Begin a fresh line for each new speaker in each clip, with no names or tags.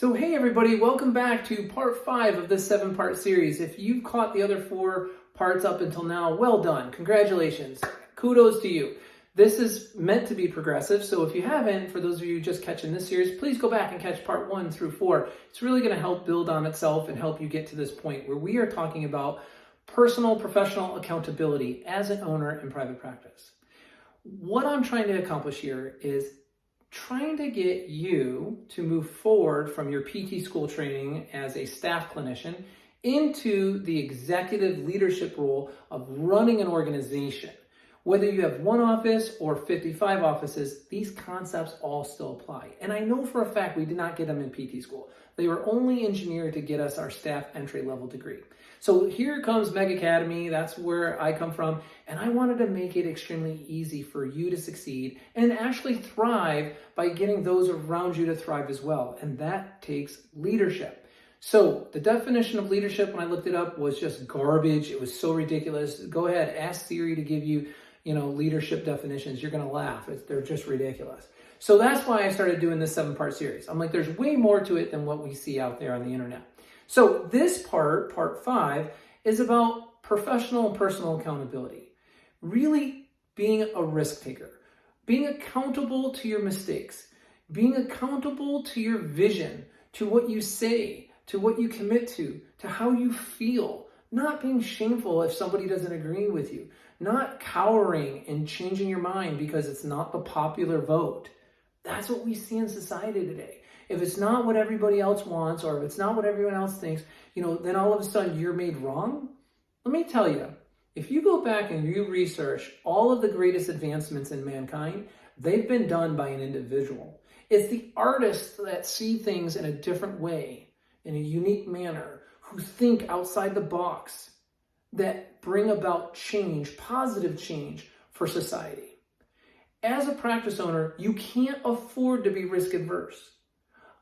So hey everybody, welcome back to part 5 of this 7-part series. If you've caught the other 4 parts up until now, well done. Congratulations. Kudos to you. This is meant to be progressive, so if you haven't, for those of you just catching this series, please go back and catch part 1 through 4. It's really going to help build on itself and help you get to this point where we are talking about personal professional accountability as an owner in private practice. What I'm trying to accomplish here is trying to get you to move forward from your PT school training as a staff clinician into the executive leadership role of running an organization. Whether you have one office or 55 offices, these concepts all still apply. And I know for a fact we did not get them in PT school. They were only engineered to get us our staff entry-level degree. So here comes Meg Academy, that's where I come from, and I wanted to make it extremely easy for you to succeed and actually thrive by getting those around you to thrive as well. And that takes leadership. So the definition of leadership, when I looked it up, was just garbage. It was so ridiculous. Go ahead, ask Siri to give you, leadership definitions. You're going to laugh. They're just ridiculous. So that's why I started doing this 7-part series. I'm like, there's way more to it than what we see out there on the internet. So this part 5, is about professional and personal accountability. Really being a risk taker, being accountable to your mistakes, being accountable to your vision, to what you say, to what you commit to how you feel, not being shameful if somebody doesn't agree with you, not cowering and changing your mind because it's not the popular vote. That's what we see in society today. If it's not what everybody else wants, or if it's not what everyone else thinks, then all of a sudden you're made wrong. Let me tell you, if you go back and you research all of the greatest advancements in mankind, they've been done by an individual. It's the artists that see things in a different way, in a unique manner, who think outside the box, that bring about change, positive change for society. As a practice owner, you can't afford to be risk adverse.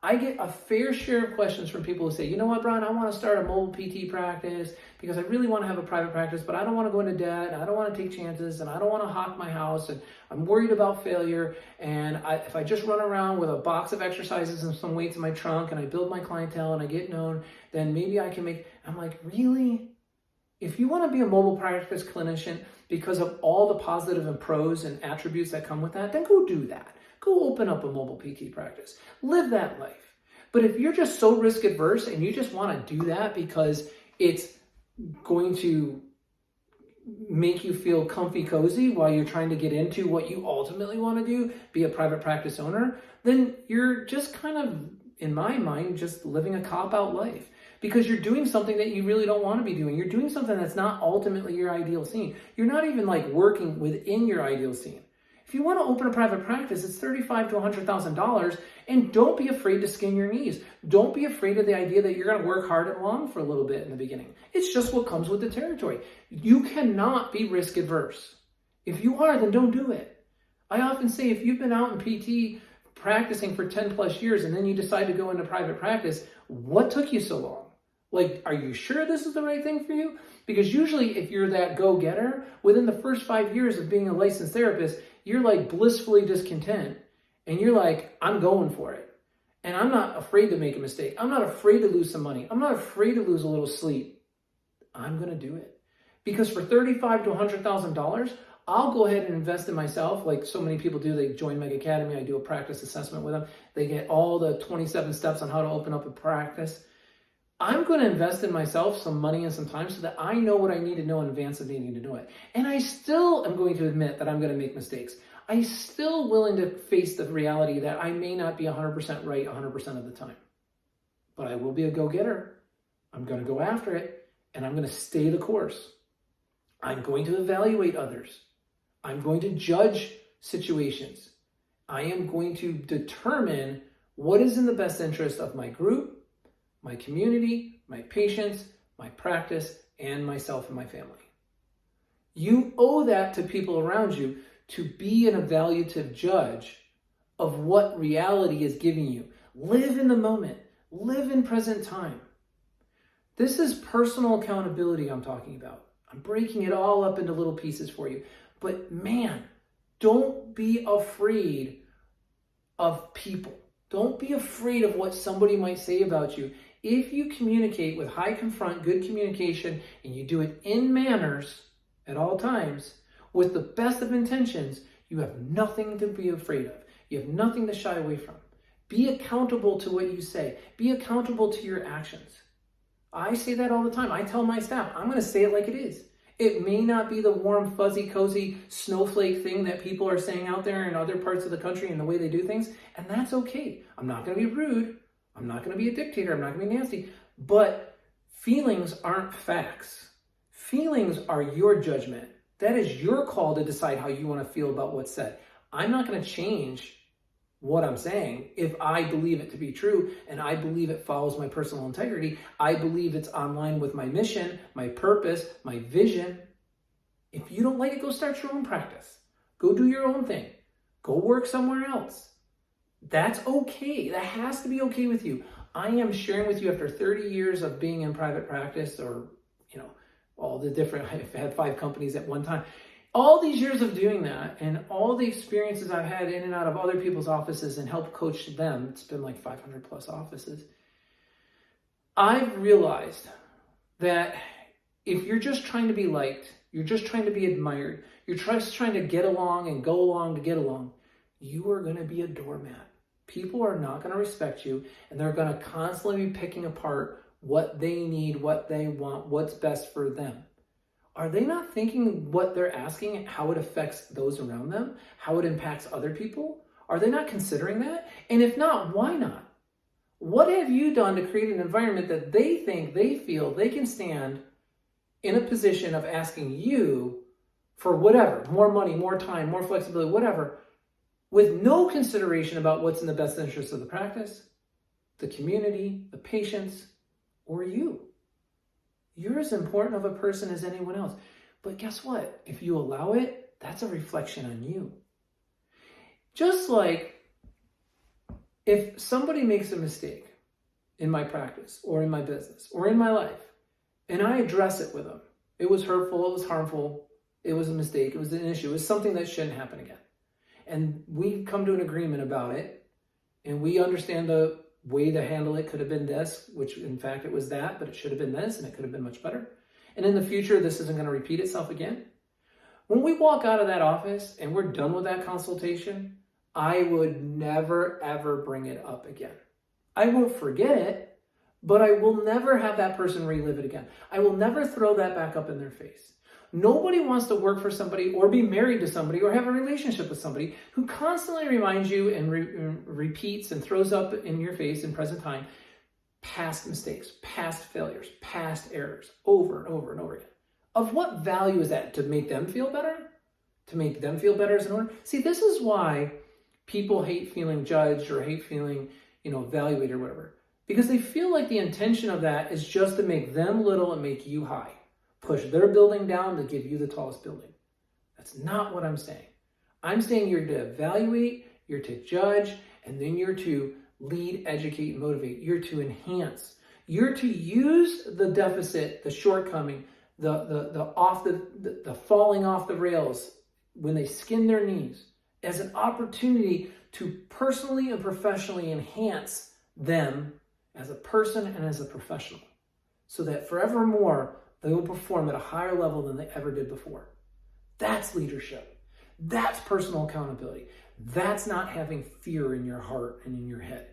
I get a fair share of questions from people who say, you know what, Brian, I want to start a mobile PT practice because I really want to have a private practice, but I don't want to go into debt, and I don't want to take chances, and I don't want to hawk my house, and I'm worried about failure, and if I just run around with a box of exercises and some weights in my trunk, and I build my clientele, and I get known, then maybe I can make... I'm like, really? If you want to be a mobile practice clinician because of all the positive and pros and attributes that come with that, then go do that. Go open up a mobile PT practice. Live that life. But if you're just so risk adverse and you just want to do that because it's going to make you feel comfy cozy while you're trying to get into what you ultimately want to do, be a private practice owner, then you're just kind of, in my mind, just living a cop-out life. Because you're doing something that you really don't want to be doing. You're doing something that's not ultimately your ideal scene. You're not even working within your ideal scene. If you want to open a private practice, it's $35,000 to $100,000, and don't be afraid to skin your knees. Don't be afraid of the idea that you're going to work hard and long for a little bit in the beginning. It's just what comes with the territory. You cannot be risk adverse. If you are, then don't do it. I often say, if you've been out in PT practicing for 10 plus years and then you decide to go into private practice, what took you so long? Are you sure this is the right thing for you? Because usually if you're that go-getter, within the first 5 years of being a licensed therapist, you're blissfully discontent, and you're like, I'm going for it. And I'm not afraid to make a mistake. I'm not afraid to lose some money. I'm not afraid to lose a little sleep. I'm going to do it. Because for $35,000 to $100,000, I'll go ahead and invest in myself, like so many people do. They join Meg Academy. I do a practice assessment with them. They get all the 27 steps on how to open up a practice. I'm going to invest in myself some money and some time so that I know what I need to know in advance of needing to know it. And I still am going to admit that I'm going to make mistakes. I'm still willing to face the reality that I may not be 100% right 100% of the time. But I will be a go-getter. I'm going to go after it, and I'm going to stay the course. I'm going to evaluate others. I'm going to judge situations. I am going to determine what is in the best interest of my group, my community, my patients, my practice, and myself and my family. You owe that to people around you to be an evaluative judge of what reality is giving you. Live in the moment. Live in present time. This is personal accountability I'm talking about. I'm breaking it all up into little pieces for you. But man, don't be afraid of people. Don't be afraid of what somebody might say about you. If you communicate with high confront, good communication, and you do it in manners at all times with the best of intentions, you have nothing to be afraid of. You have nothing to shy away from. Be accountable to what you say. Be accountable to your actions. I say that all the time. I tell my staff, I'm going to say it like it is. It may not be the warm, fuzzy, cozy, snowflake thing that people are saying out there in other parts of the country and the way they do things, and that's okay. I'm not going to be rude. I'm not going to be a dictator. I'm not going to be nasty. But feelings aren't facts. Feelings are your judgment. That is your call to decide how you want to feel about what's said. I'm not going to change what I'm saying if I believe it to be true and I believe it follows my personal integrity. I believe it's online with my mission, my purpose, my vision. If you don't like it, go start your own practice. Go do your own thing. Go work somewhere else. That's okay. That has to be okay with you. I am sharing with you after 30 years of being in private practice, or, all the different, I've had 5 companies at one time. All these years of doing that and all the experiences I've had in and out of other people's offices and helped coach them, it's been like 500 plus offices. I've realized that if you're just trying to be liked, you're just trying to be admired, you're just trying to get along and go along to get along, you are going to be a doormat. People are not going to respect you, and they're going to constantly be picking apart what they need, what they want, what's best for them. Are they not thinking what they're asking, how it affects those around them, how it impacts other people? Are they not considering that? And if not, why not? What have you done to create an environment that they think, they feel they can stand in a position of asking you for whatever, more money, more time, more flexibility, whatever, with no consideration about what's in the best interest of the practice, the community, the patients, or you? You're as important of a person as anyone else. But guess what? If you allow it, that's a reflection on you. Just like if somebody makes a mistake in my practice or in my business or in my life, and I address it with them, it was hurtful, it was harmful, it was a mistake, it was an issue, it was something that shouldn't happen again. And we come to an agreement about it, and we understand the way to handle it could have been this, which in fact it was that, but it should have been this, and it could have been much better. And in the future, this isn't going to repeat itself again. When we walk out of that office and we're done with that consultation, I would never, ever bring it up again. I won't forget it, but I will never have that person relive it again. I will never throw that back up in their face. Nobody wants to work for somebody or be married to somebody or have a relationship with somebody who constantly reminds you and repeats and throws up in your face in present time past mistakes, past failures, past errors over and over and over again. Of what value is that? To make them feel better? To make them feel better as an owner? See, this is why people hate feeling judged or hate feeling, evaluated or whatever. Because they feel like the intention of that is just to make them little and make you high. Push their building down to give you the tallest building. That's not what I'm saying. I'm saying you're to evaluate, you're to judge, and then you're to lead, educate, and motivate. You're to enhance. You're to use the deficit, the shortcoming, the falling off the rails when they skin their knees as an opportunity to personally and professionally enhance them as a person and as a professional, so that forevermore they will perform at a higher level than they ever did before. That's leadership. That's personal accountability. That's not having fear in your heart and in your head.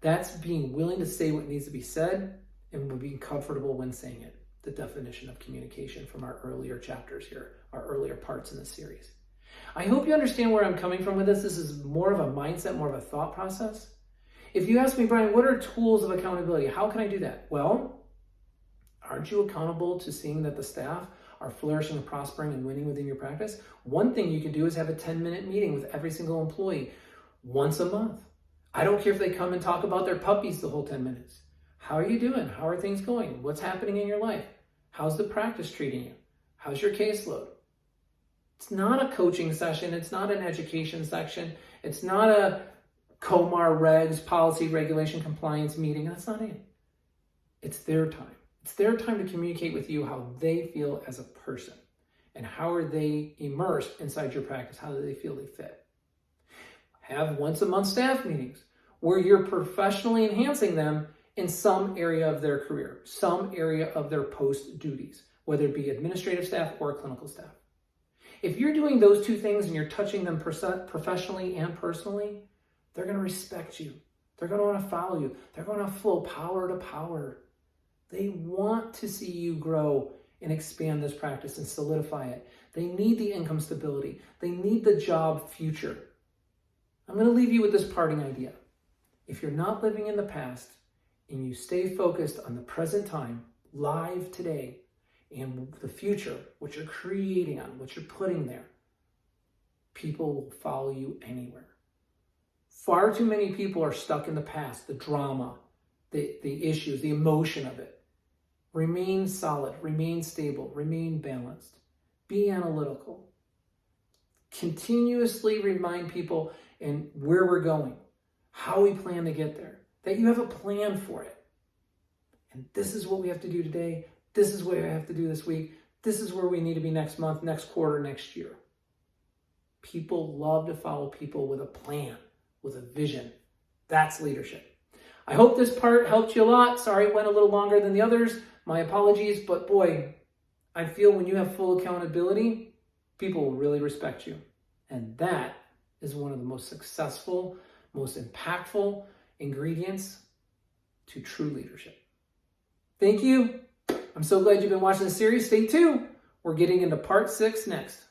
That's being willing to say what needs to be said and being comfortable when saying it. The definition of communication from our earlier chapters here, our earlier parts in this series. I hope you understand where I'm coming from with this. This is more of a mindset, more of a thought process. If you ask me, Brian, what are tools of accountability? How can I do that? Well, aren't you accountable to seeing that the staff are flourishing and prospering and winning within your practice? One thing you can do is have a 10-minute meeting with every single employee once a month. I don't care if they come and talk about their puppies the whole 10 minutes. How are you doing? How are things going? What's happening in your life? How's the practice treating you? How's your caseload? It's not a coaching session. It's not an education section. It's not a COMAR regs, policy, regulation, compliance meeting. That's not it. It's their time. It's their time to communicate with you how they feel as a person and how are they immersed inside your practice. How do they feel they fit? Have once a month staff meetings where you're professionally enhancing them in some area of their career, some area of their post duties, whether it be administrative staff or clinical staff. If you're doing those two things and you're touching them professionally and personally, they're going to respect you. They're going to want to follow you. They're going to flow power to power. They want to see you grow and expand this practice and solidify it. They need the income stability. They need the job future. I'm going to leave you with this parting idea. If you're not living in the past and you stay focused on the present time, live today, and the future, what you're creating on, what you're putting there, people will follow you anywhere. Far too many people are stuck in the past, the drama, the issues, the emotion of it. Remain solid, remain stable, remain balanced. Be analytical. Continuously remind people and where we're going, how we plan to get there, that you have a plan for it. And this is what we have to do today. This is what we have to do this week. This is where we need to be next month, next quarter, next year. People love to follow people with a plan, with a vision. That's leadership. I hope this part helped you a lot. Sorry it went a little longer than the others. My apologies, but boy, I feel when you have full accountability, people will really respect you. And that is one of the most successful, most impactful ingredients to true leadership. Thank you. I'm so glad you've been watching this series. Stay tuned. We're getting into part 6 next.